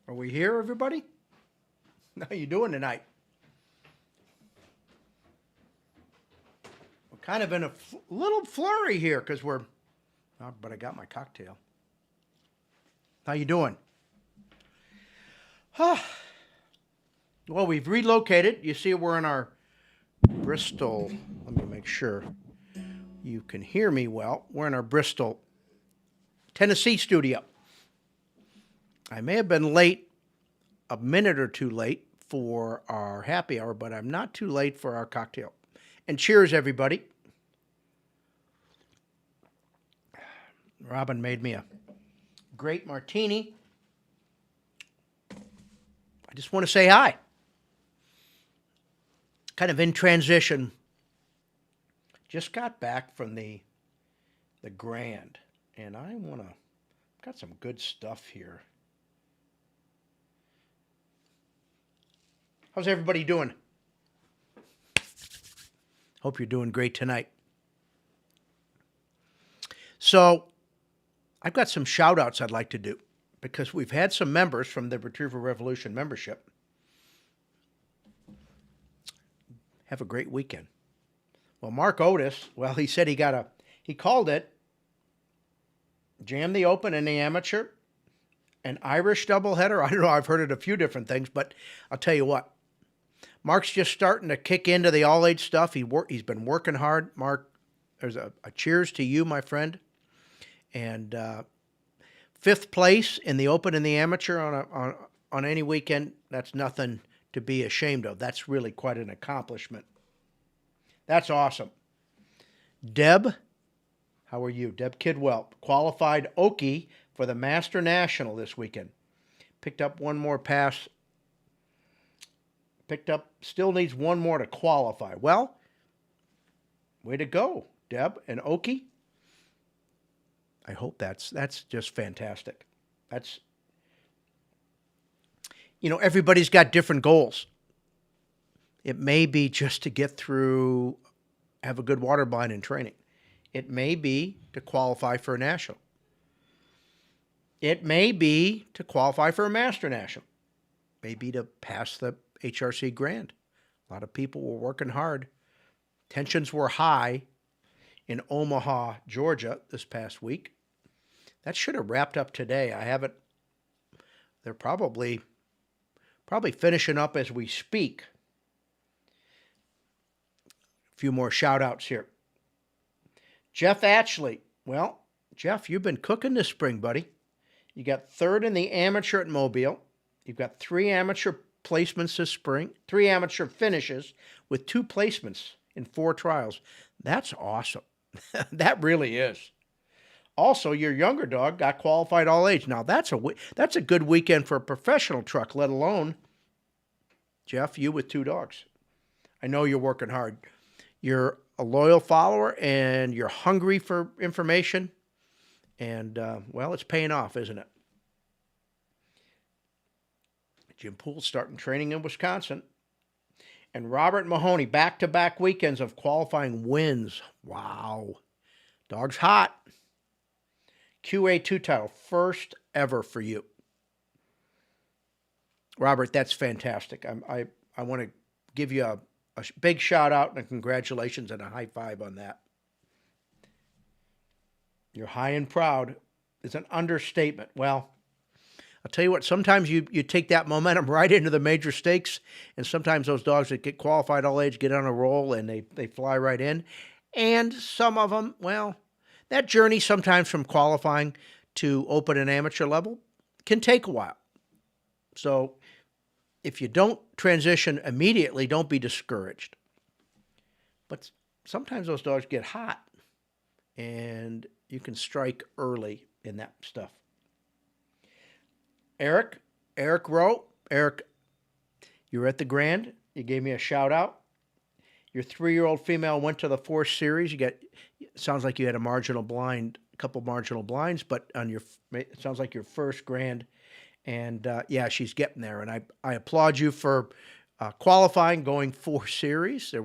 Are we here, everybody? How you doing tonight? We're kind of in a little flurry here because but I got my cocktail. How you doing? Well, we've relocated. You see we're in our Bristol. Let me make sure you can hear me well. We're in our Bristol, Tennessee studio. I may have been late, a minute or two late for our happy hour, but I'm not too late for our cocktail. And cheers, everybody. Robin made me a great martini. I just want to say hi. Kind of in transition. Just got back from the Grand, and got some good stuff here. How's everybody doing? Hope you're doing great tonight. So, I've got some shout outs I'd like to do because we've had some members from the Retriever Revolution membership have a great weekend. Well, Mark Otis, he said he called it Jam the Open and the Amateur, an Irish doubleheader. I don't know, I've heard it a few different things, but I'll tell you what. Mark's just starting to kick into the all-age stuff. He's been working hard. Mark, there's a cheers to you, my friend. And fifth place in the Open and the Amateur on any weekend, that's nothing to be ashamed of. That's really quite an accomplishment. That's awesome. Deb, how are you? Deb Kidwell, qualified Okie for the Master National this weekend. Picked up one more pass. Still needs one more to qualify. Well, way to go, Deb and Okie. I hope that's just fantastic. Everybody's got different goals. It may be just to get through, have a good water blind in training. It may be to qualify for a national. It may be to qualify for a Master National. Maybe to pass the HRC Grand. A lot of people were working hard. Tensions were high in Omaha, Georgia this past week. That should have wrapped up today. They're probably finishing up as we speak. A few more shout outs here. Jeff Atchley. Well, Jeff, you've been cooking this spring, buddy. You got third in the amateur at Mobile. You've got 3 amateur placements this spring, 3 amateur finishes with 2 placements in 4 trials. That's awesome. That really is. Also, your younger dog got qualified all age. Now, that's a good weekend for a professional truck, let alone, Jeff, you with 2 dogs. I know you're working hard. You're a loyal follower, and you're hungry for information. And, it's paying off, isn't it? Jim Poole starting training in Wisconsin. And Robert Mahoney, back-to-back weekends of qualifying wins. Wow. Dog's hot. QA2 title, first ever for you. Robert, that's fantastic. I want to give you a big shout-out and a congratulations and a high five on that. You're high and proud. It's an understatement. Well, I'll tell you what, sometimes you take that momentum right into the major stakes, and sometimes those dogs that get qualified all age get on a roll and they fly right in. And some of them, that journey sometimes from qualifying to open and amateur level can take a while. So if you don't transition immediately, don't be discouraged. But sometimes those dogs get hot, and you can strike early in that stuff. Eric Rowe. Eric, you were at the Grand. You gave me a shout out. Your 3-year-old female went to the 4th series. Sounds like you had a couple marginal blinds, but it sounds like your first Grand. And she's getting there. And I applaud you for qualifying, going 4 series.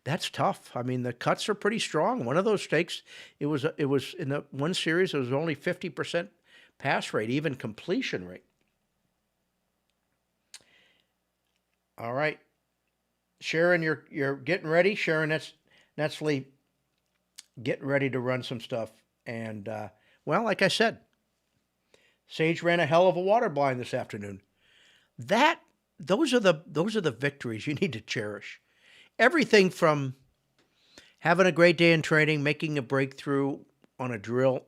That's tough. I mean, the cuts are pretty strong. One of those stakes, it was in the 1 series, it was only 50% pass rate, even completion rate. All right. Sharon, you're getting ready. Sharon, that's Netzley getting ready to run some stuff. And well, like I said, Sage ran a hell of a water blind this afternoon. That those are the victories you need to cherish. Everything from having a great day in training, making a breakthrough on a drill,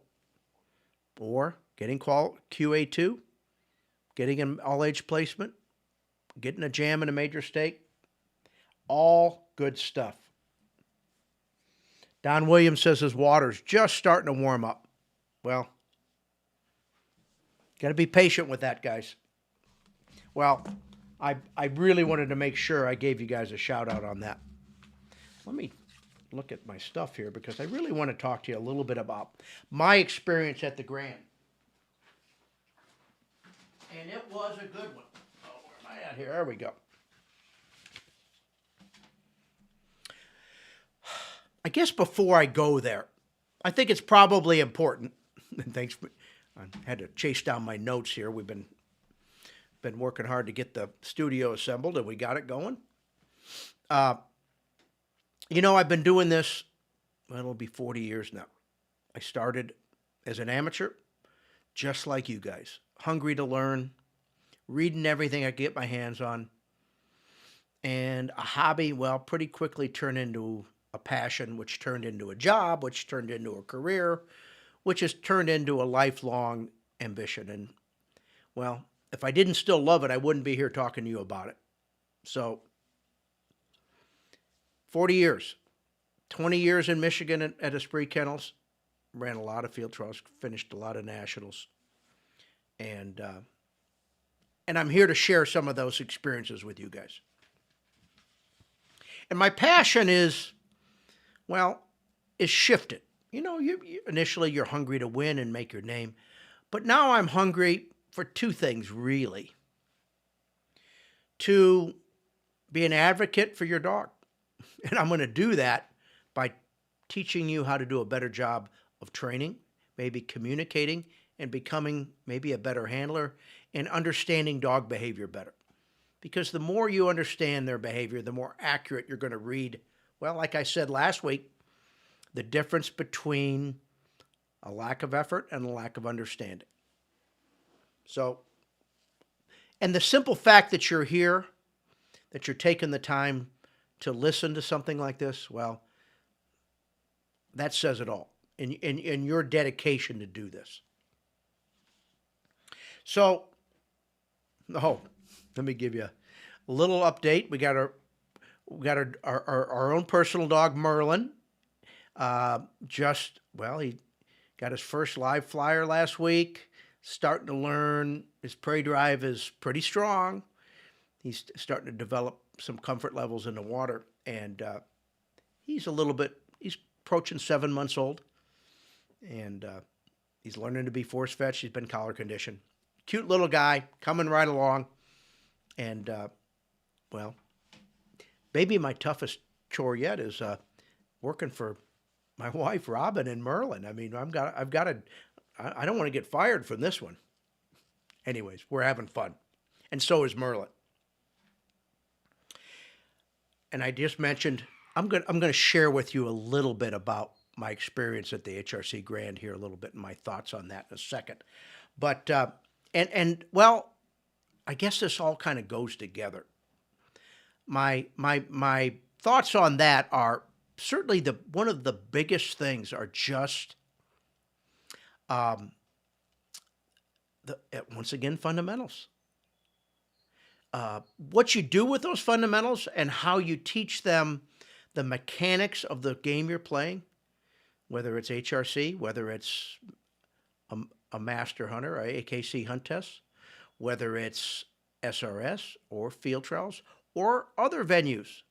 or getting QA2, getting an all-age placement, getting a jam in a major stake, all good stuff. Don Williams says his water's just starting to warm up. Well, got to be patient with that, guys. Well, I really wanted to make sure I gave you guys a shout out on that. Let me look at my stuff here because I really want to talk to you a little bit about my experience at the Grand. And it was a good one. Oh, where am I at here? There we go. I guess before I go there, I think it's probably important. And thanks for, I had to chase down my notes here. We've been working hard to get the studio assembled, and we got it going. I've been doing this, well, it'll be 40 years now. I started as an amateur, just like you guys, hungry to learn, reading everything I could get my hands on, and a hobby, well, pretty quickly turned into a passion, which turned into a job, which turned into a career, which has turned into a lifelong ambition. And, well, if I didn't still love it, I wouldn't be here talking to you about it. So, 40 years, 20 years in Michigan at Esprit Kennels, ran a lot of field trials, finished a lot of nationals. And I'm here to share some of those experiences with you guys. And my passion is shifted. Initially you're hungry to win and make your name, but now I'm hungry for two things, really. To be an advocate for your dog. And I'm going to do that by teaching you how to do a better job of training, maybe communicating, and becoming maybe a better handler and understanding dog behavior better. Because the more you understand their behavior, the more accurate you're going to read, well, like I said last week, the difference between a lack of effort and a lack of understanding. So, and the simple fact that you're here, that you're taking the time to listen to something like this, well, that says it all in your dedication to do this. So, let me give you a little update. We got our own personal dog, Merlin. He got his first live flyer last week, starting to learn. His prey drive is pretty strong. He's starting to develop some comfort levels in the water, and he's approaching 7 months old, and he's learning to be force fetched. He's been collar conditioned. Cute little guy, coming right along, and maybe my toughest chore yet is working for my wife Robin and Merlin. I mean, I don't want to get fired from this one. Anyways, we're having fun, and so is Merlin. And I just mentioned I'm going to share with you a little bit about my experience at the HRC Grand here, a little bit, and my thoughts on that in a second. But I guess this all kind of goes together. My thoughts on that are certainly one of the biggest things are just once again, fundamentals. What you do with those fundamentals and how you teach them the mechanics of the game you're playing, whether it's HRC, whether it's a master hunter, a AKC hunt test, whether it's SRS or field trials or other venues.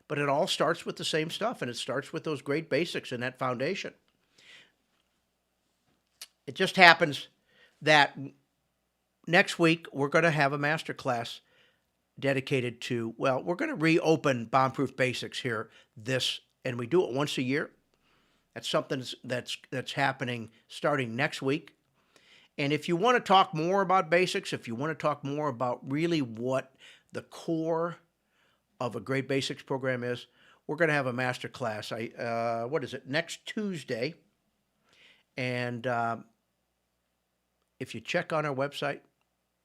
But it all starts with the same stuff, and it starts with those great basics and that foundation. It just happens that next week we're going to have a Masterclass dedicated to, we're going to reopen Bombproof Basics here and we do it once a year. That's something that's happening starting next week. And if you want to talk more about basics, if you want to talk more about really what the core of a great basics program is, we're going to have a master class. What is it? Next Tuesday. And if you check on our website,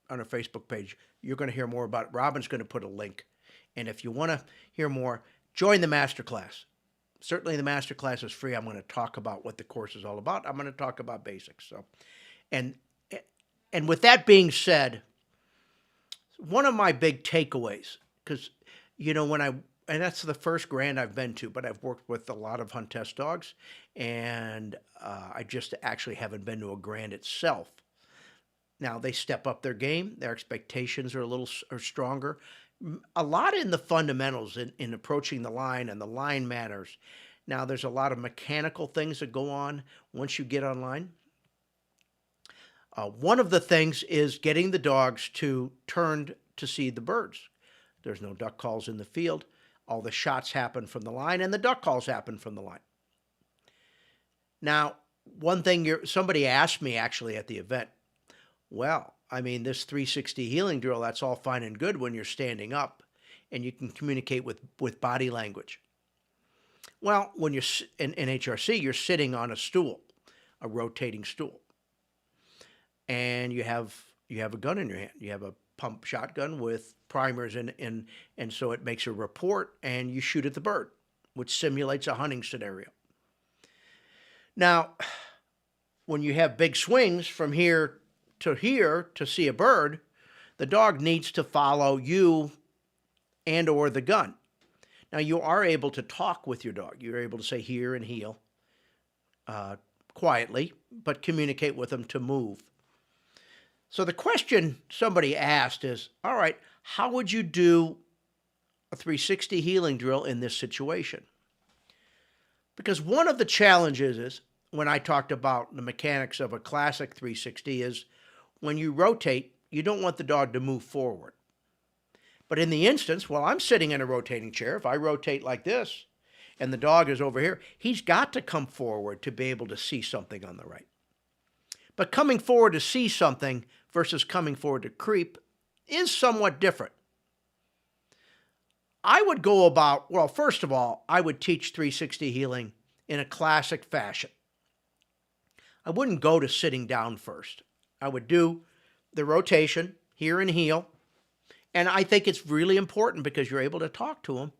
on our Facebook page, you're going to hear more about it. Robin's going to put a link. And if you want to hear more, join the masterclass. Certainly the masterclass is free. I'm going to talk about what the course is all about. I'm going to talk about basics. So, and with that being said, one of my big takeaways, because, and that's the first Grand I've been to, but I've worked with a lot of hunt test dogs, and I just actually haven't been to a Grand itself. Now, they step up their game. Their expectations are stronger. A lot in the fundamentals in approaching the line, and the line matters. Now, there's a lot of mechanical things that go on once you get online. One of the things is getting the dogs to turn to see the birds. There's no duck calls in the field. All the shots happen from the line, and the duck calls happen from the line. Now, one thing somebody asked me actually at the event, well, I mean, this 360 healing drill, that's all fine and good when you're standing up and you can communicate with body language. Well, when you're in HRC, you're sitting on a stool, a rotating stool. And you have a gun in your hand. You have a pump shotgun with primers and so it makes a report, and you shoot at the bird, which simulates a hunting scenario. Now, when you have big swings from here to see a bird, the dog needs to follow you and or the gun. Now, you are able to talk with your dog. You're able to say here and heel quietly, but communicate with them to move. So the question somebody asked is, all right, how would you do a 360 healing drill in this situation? Because one of the challenges is, when I talked about the mechanics of a classic 360, is when you rotate, you don't want the dog to move forward. But in the instance, while I'm sitting in a rotating chair, if I rotate like this and the dog is over here, he's got to come forward to be able to see something on the right. But coming forward to see something versus coming forward to creep is somewhat different. I would go about, well, first of all, I would teach 360 healing in a classic fashion. I wouldn't go to sitting down first. I would do the rotation, here and heel. And I think it's really important, because you're able to talk to them,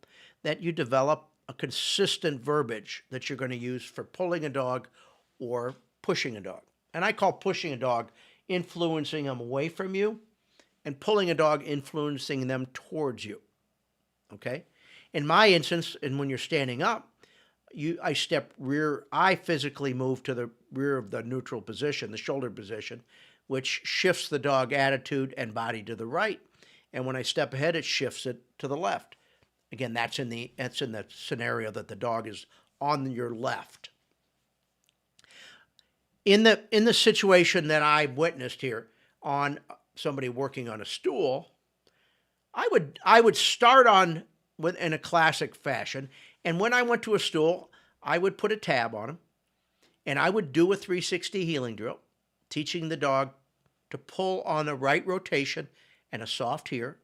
that you develop a consistent verbiage that you're going to use for pulling a dog or pushing a dog. And I call pushing a dog influencing them away from you, and pulling a dog influencing them towards you. Okay? In my instance, and when you're standing up, I physically move to the rear of the neutral position, the shoulder position, which shifts the dog attitude and body to the right. And when I step ahead, it shifts it to the left. Again, that's in the scenario that the dog is on your left. In the situation that I witnessed here on somebody working on a stool, I would start in a classic fashion, and when I went to a stool, I would put a tab on him, and I would do a 360 healing drill, teaching the dog to pull on a right rotation and a soft here,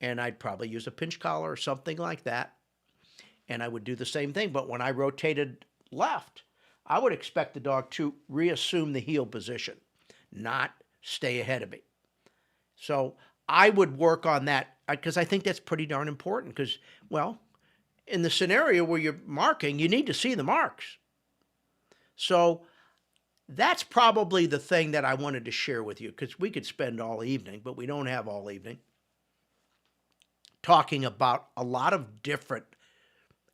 and I'd probably use a pinch collar or something like that, and I would do the same thing. But when I rotated left, I would expect the dog to reassume the heel position, not stay ahead of me. So I would work on that, because I think that's pretty darn important, because, well, in the scenario where you're marking, you need to see the marks. So that's probably the thing that I wanted to share with you, because we could spend all evening, but we don't have all evening, talking about a lot of different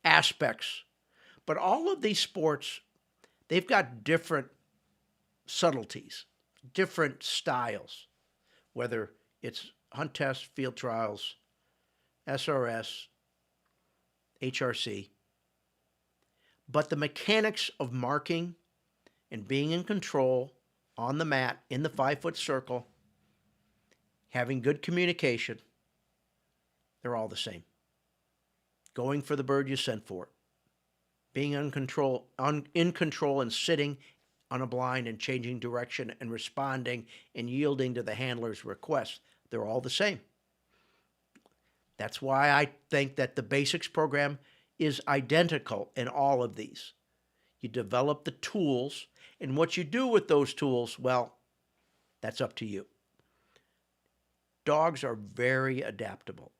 aspects. But all of these sports, they've got different subtleties, different styles, whether it's hunt tests, field trials, SRS, HRC. But the mechanics of marking and being in control on the mat, in the 5-foot circle, having good communication, they're all the same. Going for the bird you sent for, being in control and sitting on a blind and changing direction and responding and yielding to the handler's request, they're all the same. That's why I think that the basics program is identical in all of these. You develop the tools, and what you do with those tools, well, that's up to you. Dogs are very adaptable.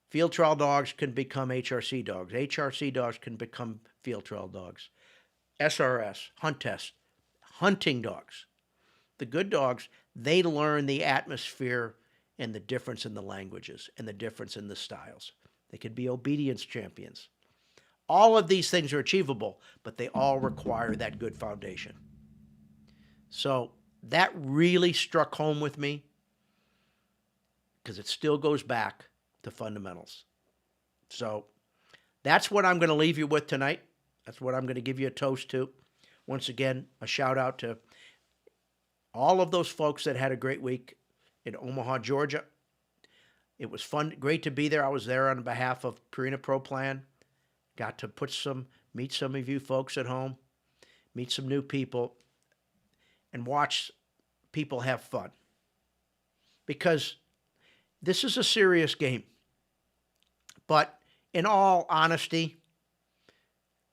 Field trial dogs can become HRC dogs. HRC dogs can become field trial dogs. SRS, hunt test, hunting dogs. The good dogs, they learn the atmosphere and the difference in the languages and the difference in the styles. They could be obedience champions. All of these things are achievable, but they all require that good foundation. So that really struck home with me because it still goes back to fundamentals. So that's what I'm going to leave you with tonight. That's what I'm going to give you a toast to. Once again, a shout out to all of those folks that had a great week in Omaha, Georgia. It was fun, great to be there. I was there on behalf of Purina Pro Plan. Got to meet some of you folks at home, meet some new people, and watch people have fun. Because this is a serious game. But in all honesty,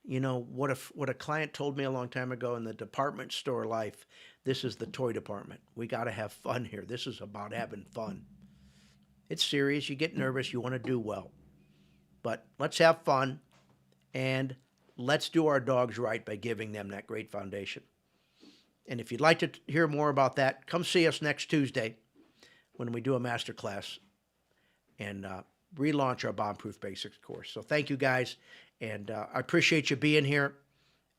you know, what a client told me a long time ago in the department store life, this is the toy department. We got to have fun here. This is about having fun. It's serious. You get nervous. You want to do well. But let's have fun, and let's do our dogs right by giving them that great foundation. And if you'd like to hear more about that, come see us next Tuesday when we do a Masterclass and relaunch our Bombproof Basics course. So thank you, guys, and I appreciate you being here.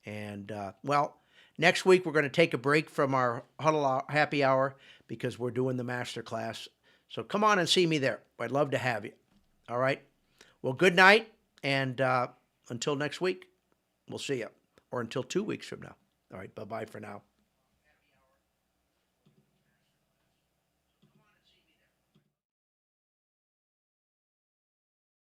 And, well, next week we're going to take a break from our Huddle Happy Hour because we're doing the Masterclass. So come on and see me there. I'd love to have you. All right? Well, good night, and until next week, we'll see you. Or until 2 weeks from now. All right, bye-bye for now.